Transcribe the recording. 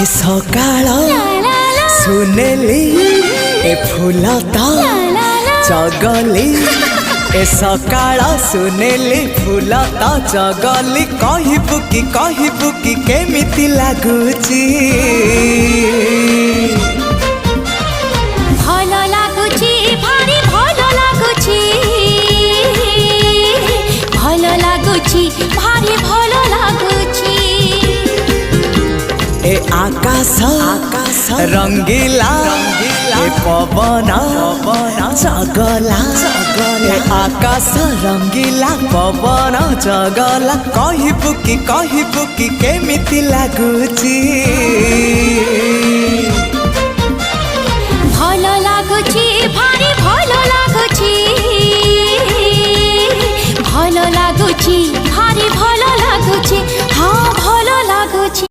ए सकाळ सुनेली ए फूलता चगली ए सकाळ सुनेली फूलता चगली कहबू कि केमिति लागुची भल लागुची भारी भल लागुची भल लागुची भारी भल लागुची ए आकाश रंगीला ए पवन चगला ए आकाश रंगीला पवन चगला कहबू कि केमिति लागुची।